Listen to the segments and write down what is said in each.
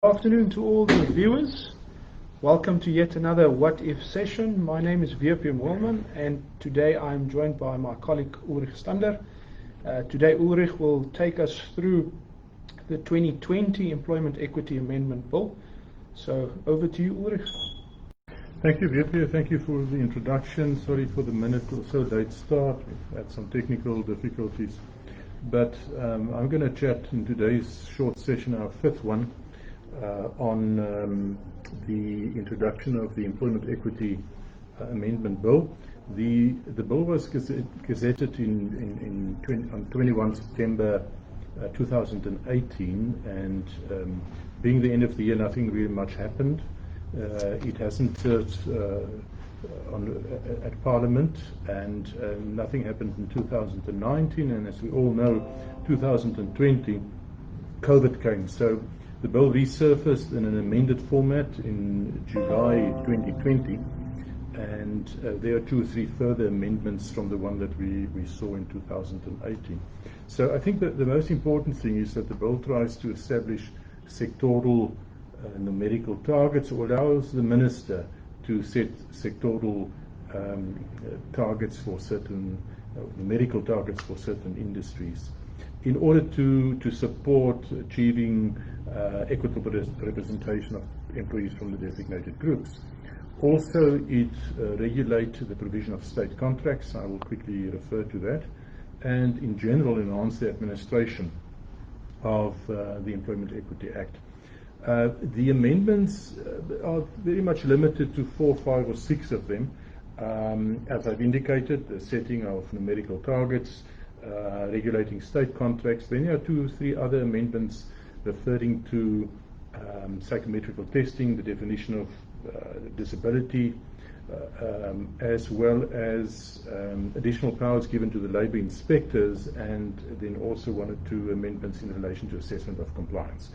Good afternoon to all the viewers. Welcome to yet another What If session. My name is Moolman, and today I'm joined by my colleague Ulrich Stander. Today Ulrich will take us through the 2020 Employment Equity Amendment Bill. So over to you, Ulrich. Thank you, Vipia. Thank you for the introduction. Sorry for the minute or so late start. We've had some technical difficulties. But I'm going to chat in today's short session, our fifth one, on the introduction of the Employment Equity Amendment Bill. The bill was gazetted on 21 September 2018, and being the end of the year, nothing really much happened. It hasn't at Parliament, and nothing happened in 2019, and as we all know, 2020, COVID came. So the bill resurfaced in an amended format in July 2020, and there are two or three further amendments from the one that we saw in 2018. So I think that the most important thing is that the bill tries to establish sectoral numerical targets, or allows the minister to set sectoral targets for certain numerical targets for certain industries, in order to support achieving equitable representation of employees from the designated groups. Also, it regulates the provision of state contracts. I will quickly refer to that, and in general enhance the administration of the Employment Equity Act. The amendments are very much limited to 4, 5 or 6 of them. As I've indicated, the setting of numerical targets, regulating state contracts. Then there are 2 or 3 other amendments referring to psychometrical testing, the definition of disability, as well as additional powers given to the labour inspectors, and then also 1 or 2 amendments in relation to assessment of compliance.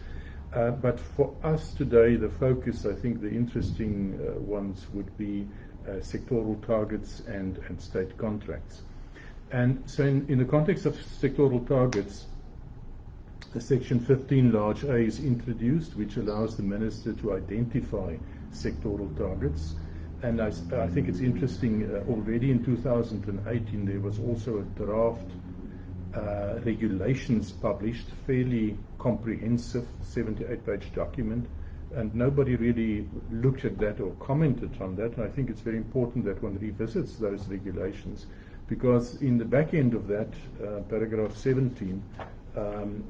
But for us today, the focus, I think the interesting ones would be sectoral targets and state contracts. And so in the context of sectoral targets, the Section 15 large A is introduced, which allows the minister to identify sectoral targets. And I think it's interesting, already in 2018 there was also a draft regulations published, fairly comprehensive 78-page document, and nobody really looked at that or commented on that. And I think it's very important that one revisits those regulations, because in the back end of that, paragraph 17,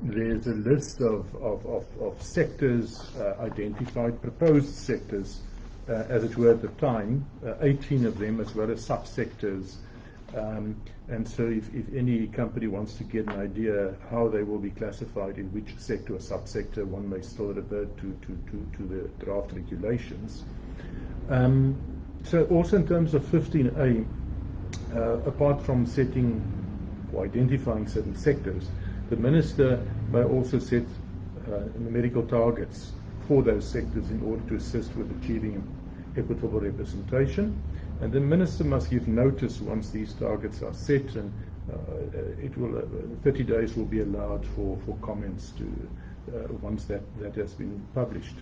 there's a list of sectors identified, proposed sectors, as it were at the time, 18 of them, as well as subsectors. And so if any company wants to get an idea how they will be classified in which sector or subsector, one may still revert to the draft regulations. So also in terms of 15A, apart from setting or identifying certain sectors, the minister may also set numerical targets for those sectors in order to assist with achieving equitable representation. And the minister must give notice once these targets are set, and 30 days will be allowed for comments once that has been published.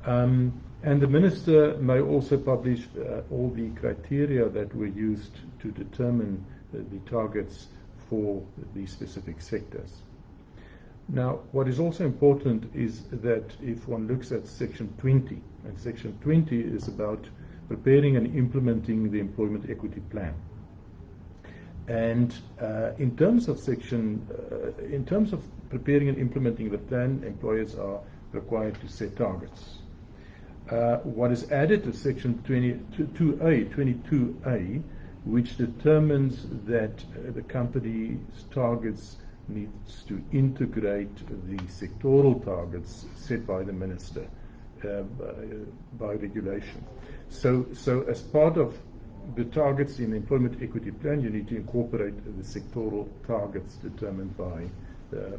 And the minister may also publish all the criteria that were used to determine the targets for these specific sectors. Now, what is also important is that if one looks at Section 20, and Section 20 is about preparing and implementing the Employment Equity Plan. And in terms of preparing and implementing the plan, employers are required to set targets. What is added to Section 22A, which determines that the company's targets needs to integrate the sectoral targets set by the minister by regulation. So as part of the targets in the Employment Equity Plan, you need to incorporate the sectoral targets determined by the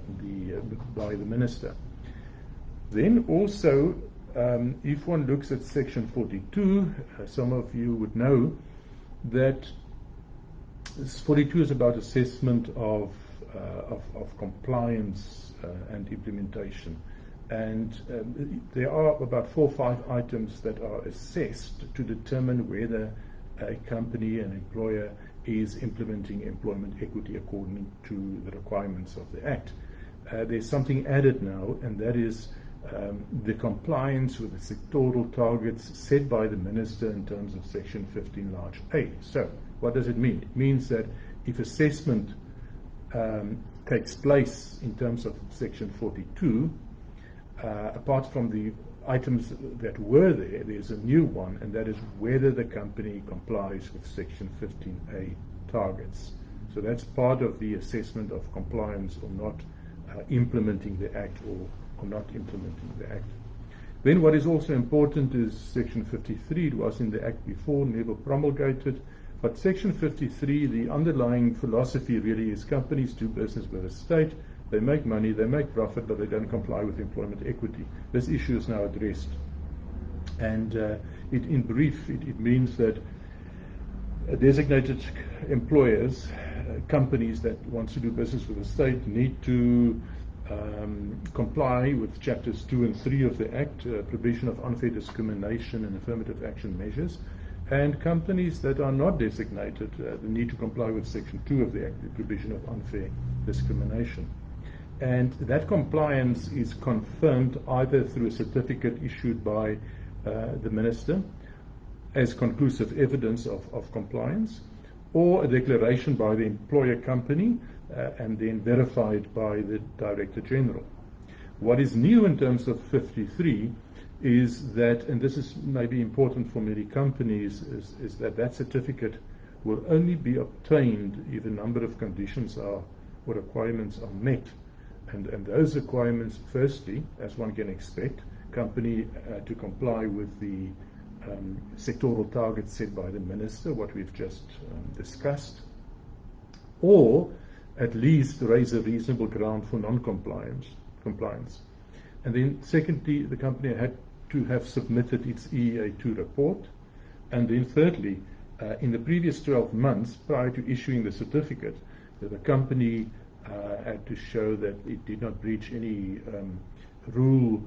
minister. Then also, if one looks at Section 42, some of you would know that 42 is about assessment of compliance and implementation. And there are about 4 or 5 items that are assessed to determine whether a company, an employer, is implementing employment equity according to the requirements of the Act. There's something added now, and that is the compliance with the sectoral targets set by the Minister in terms of Section 15 large A. So, what does it mean? It means that if assessment takes place in terms of Section 42, apart from the items that were there, there's a new one, and that is whether the company complies with Section 15A targets. So that's part of the assessment of compliance or not implementing the Act or not implementing the Act. Then what is also important is Section 53. It was in the Act before, never promulgated. But Section 53, the underlying philosophy really is companies do business with the state. They make money, they make profit, but they don't comply with employment equity. This issue is now addressed. And in brief, it means that designated employers, companies that want to do business with the state, need to comply with Chapters 2 and 3 of the Act, prohibition of unfair discrimination and affirmative action measures. And companies that are not designated need to comply with Section 2 of the Act, the prohibition of unfair discrimination. And that compliance is confirmed either through a certificate issued by the Minister as conclusive evidence of compliance, or a declaration by the employer company and then verified by the Director General. What is new in terms of 53 is that, and this is maybe important for many companies, is that that certificate will only be obtained if a number of conditions or requirements are met. And those requirements, firstly, as one can expect, company to comply with the sectoral targets set by the Minister, what we've just discussed, or at least raise a reasonable ground for non-compliance. And then secondly, the company had to have submitted its EEA2 report. And then thirdly, in the previous 12 months prior to issuing the certificate, the company had to show that it did not breach any rule,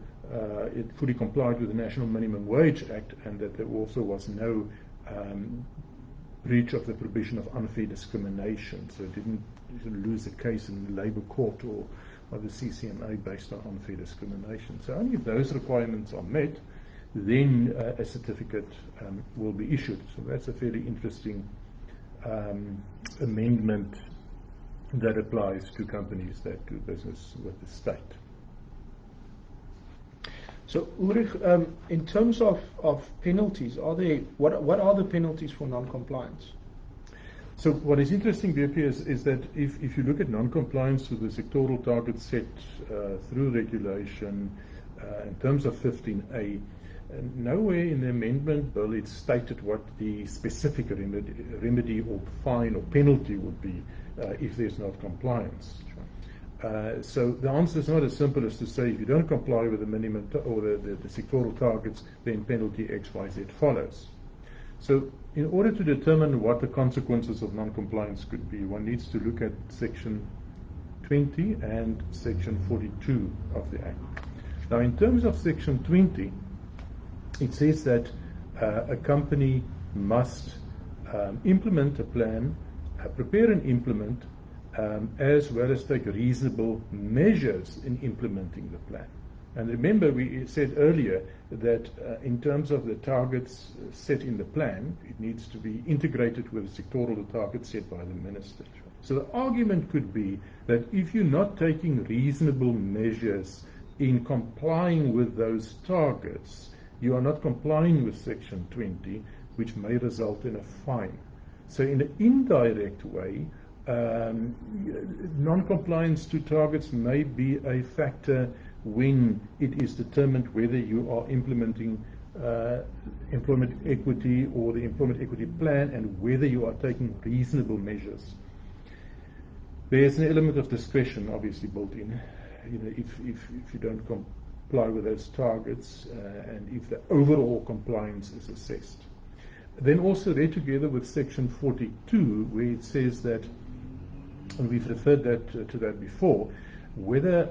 it fully complied with the National Minimum Wage Act, and that there also was no breach of the prohibition of unfair discrimination. So it didn't lose a case in the Labour Court or the CCMA based on unfair discrimination. So only if those requirements are met, then a certificate will be issued. So that's a fairly interesting amendment that applies to companies that do business with the state. So Ulrich, in terms of penalties, what are the penalties for non-compliance? So what is interesting, BP, is that if you look at non-compliance with the sectoral targets set through regulation in terms of 15A, nowhere in the amendment bill it's stated what the specific remedy or fine or penalty would be if there's not compliance. So the answer is not as simple as to say if you don't comply with the minimum or the sectoral targets, then penalty X, Y, Z follows. So in order to determine what the consequences of non-compliance could be, one needs to look at Section 20 and Section 42 of the Act. Now in terms of Section 20, it says that a company must implement a plan, prepare and implement, as well as take reasonable measures in implementing the plan. And remember, we said earlier that in terms of the targets set in the plan, it needs to be integrated with the sectoral targets set by the Minister. So the argument could be that if you're not taking reasonable measures in complying with those targets, you are not complying with Section 20, which may result in a fine. So in an indirect way, non-compliance to targets may be a factor when it is determined whether you are implementing employment equity or the employment equity plan and whether you are taking reasonable measures. There's an element of discretion obviously built in. If you don't comply with those targets and if the overall compliance is assessed. Then also there together with Section 42, where it says that, and we've referred to that before, whether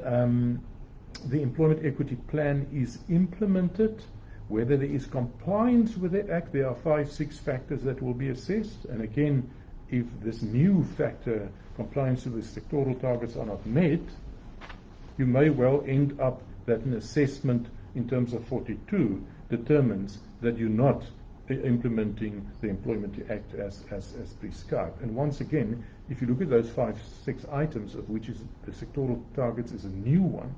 the employment equity plan is implemented, whether there is compliance with the Act. There are 5-6 factors that will be assessed, and again, if this new factor, compliance with the sectoral targets, are not met, you may well end up that an assessment in terms of 42 determines that you're not implementing the Employment Act as prescribed. And once again, if you look at those 5-6 items, of which is the sectoral targets is a new one,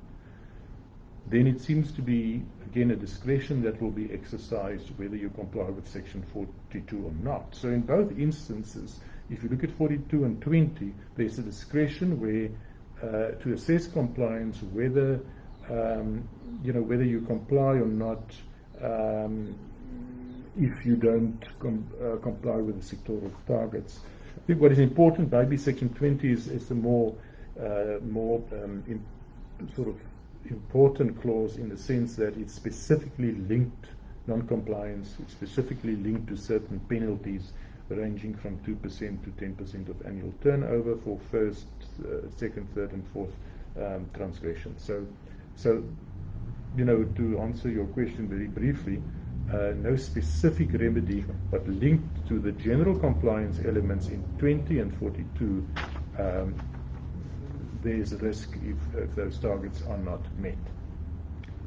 then it seems to be, again, a discretion that will be exercised whether you comply with Section 42 or not. So in both instances, if you look at 42 and 20, there's a discretion where to assess compliance, whether whether you comply or not, if you don't comply with the sectoral targets. I think what is important, maybe Section 20 is the more sort of important clause, in the sense that it's specifically linked, non-compliance, it's specifically linked to certain penalties ranging from 2% to 10% of annual turnover for first, second, third, and fourth transgressions. So, to answer your question very briefly, no specific remedy, but linked to the general compliance elements in 20 and 42, there's a risk if those targets are not met.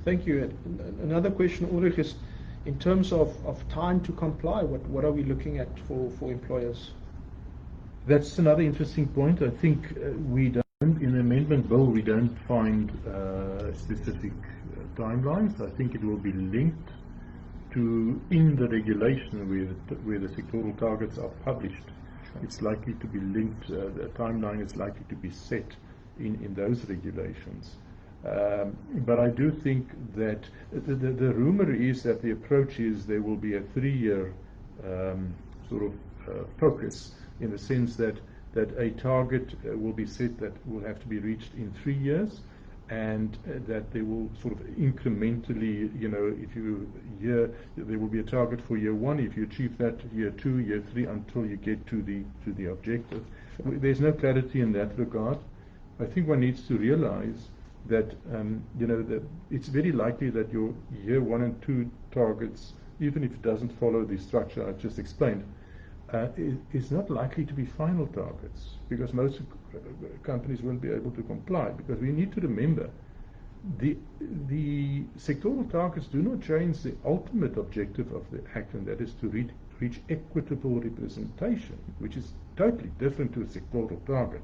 Thank you. Another question, Ulrich, is in terms of time to comply, what are we looking at for employers? That's another interesting point. I think we don't, in the amendment bill, we don't find specific timelines. I think it will be linked to, in the regulation where the sectoral targets are published. Sure. It's likely to be linked, the timeline is likely to be set in those regulations. But I do think that the rumor is that the approach is there will be a 3-year focus, in the sense that a target will be set that will have to be reached in 3 years, and that they will sort of incrementally, there will be a target for year 1. If you achieve that, year 2, year 3, until you get to the objective. Sure. There's no clarity in that regard. I think one needs to realize that that it's very likely that your year 1 and 2 targets, even if it doesn't follow the structure I just explained, is not likely to be final targets, because most companies won't be able to comply. Because we need to remember, the sectoral targets do not change the ultimate objective of the Act, and that is to reach equitable representation, which is totally different to a sectoral target.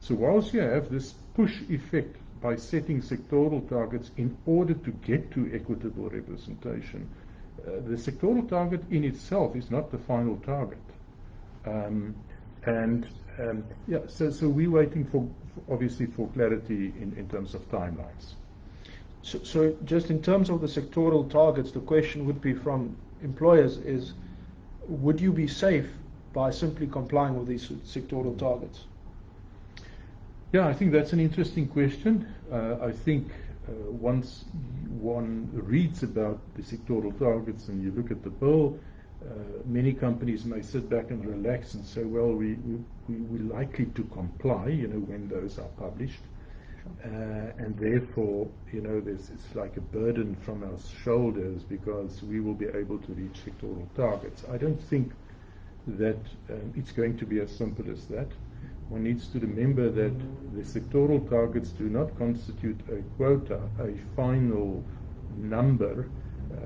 So whilst you have this push effect by setting sectoral targets in order to get to equitable representation, the sectoral target in itself is not the final target. So we're waiting obviously for clarity in terms of timelines. So just in terms of the sectoral targets, the question would be from employers is, would you be safe by simply complying with these sectoral targets? Yeah, I think that's an interesting question. I think once one reads about the sectoral targets and you look at the bill, many companies may sit back and relax and say, well, we're likely to comply, when those are published. And therefore, it's like a burden from our shoulders, because we will be able to reach sectoral targets. I don't think that it's going to be as simple as that. One needs to remember that the sectoral targets do not constitute a quota, a final number.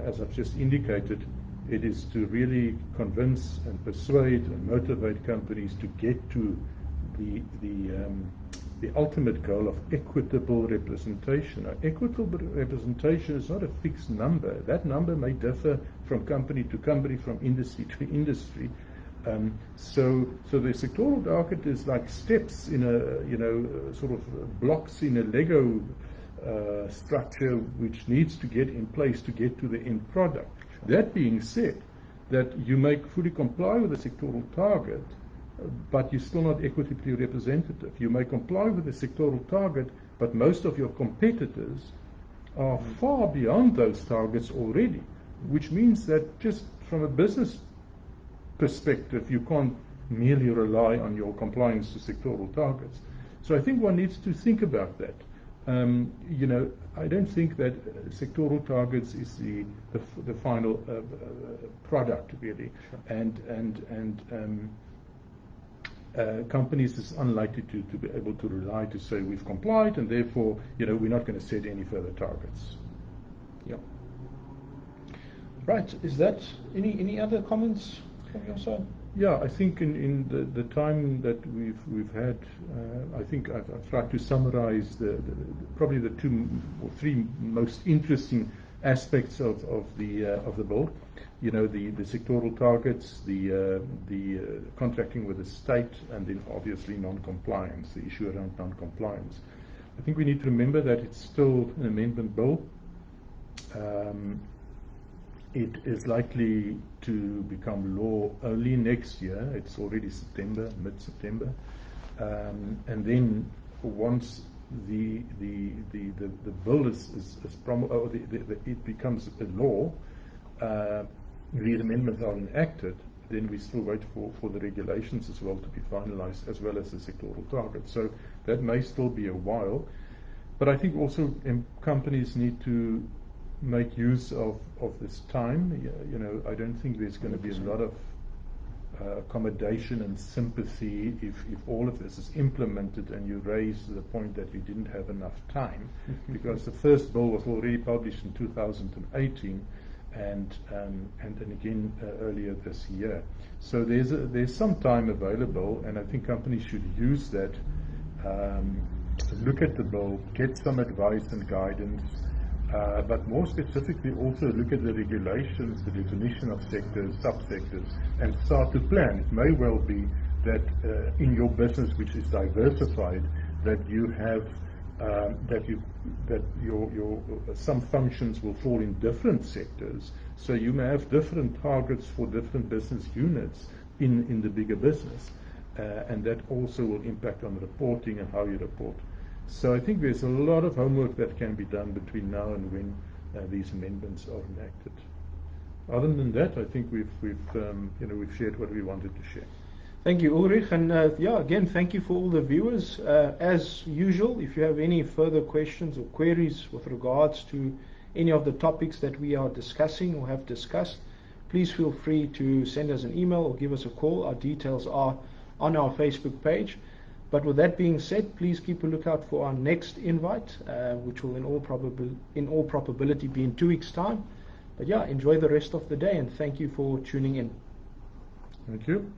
As I've just indicated, it is to really convince and persuade and motivate companies to get to the ultimate goal of equitable representation. Now, equitable representation is not a fixed number. That number may differ from company to company, from industry to industry. So the sectoral target is like steps in a sort of blocks in a Lego structure, which needs to get in place to get to the end product. That being said, that you may fully comply with the sectoral target, but you're still not equitably representative. You may comply with the sectoral target, but most of your competitors are far beyond those targets already, which means that just from a business perspective, you can't merely rely on your compliance to sectoral targets. So I think one needs to think about that. You know, I don't think that sectoral targets is the final product really, companies is unlikely to be able to rely to say we've complied and therefore, you know, we're not going to set any further targets. Yeah. Right. Is that any other comments from your side? Yeah, I think in the time that we've had, I think I've tried to summarize probably the 2 or 3 most interesting aspects of the bill. You know, the sectoral targets, the contracting with the state, and then obviously non-compliance, the issue around non-compliance. I think we need to remember that it's still an amendment bill. It is likely to become law early next year. It's already September, mid-September, and then once the bill it becomes a law, these amendments are enacted, then we still wait for the regulations as well to be finalized, as well as the sectoral targets. So that may still be a while. But I think also companies need to make use of this time. You know, I don't think there's going to be a lot of accommodation and sympathy if all of this is implemented and you raise the point that you didn't have enough time, because the first bill was already published in 2018 and again earlier this year. So there's some time available, and I think companies should use that. Look at the bill, get some advice and guidance, but more specifically also look at the regulations, the definition of sectors, subsectors, and start to plan. It may well be that in your business, which is diversified, that you have that your some functions will fall in different sectors. So you may have different targets for different business units in the bigger business, and that also will impact on reporting and how you report. So I think there's a lot of homework that can be done between now and when these amendments are enacted. Other than that, I think we've shared what we wanted to share. Thank you, Ulrich, and again, thank you for all the viewers. As usual, if you have any further questions or queries with regards to any of the topics that we are discussing or have discussed, please feel free to send us an email or give us a call. Our details are on our Facebook page. But with that being said, please keep a lookout for our next invite, which will in all probability be in 2 weeks' time. But yeah, enjoy the rest of the day, and thank you for tuning in. Thank you.